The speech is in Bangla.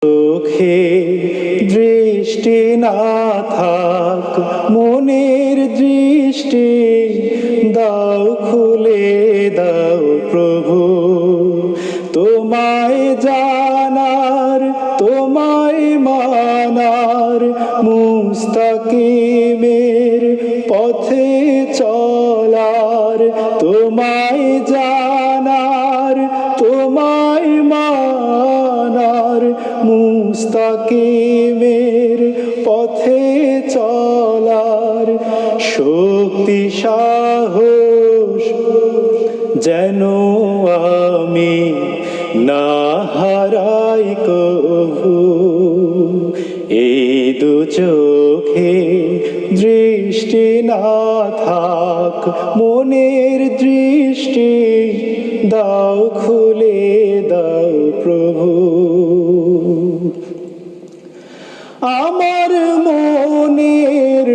চোখে দৃষ্টি না থাক, মনের দৃষ্টি দাও খুলে দাও প্রভু। তোমায় জানার, তোমায় মানার, মুস্তাকিমের পথে চলার, তোমায় জানার, তোমায় মানার, মুস্তাকিমের পথে চলার শক্তি সাহস যেন আমি না হারাই কভু। এই দু চোখে দৃষ্টি না থাক, মনের দৃষ্টি দাও খুলে দাও প্রভু। আমার মনের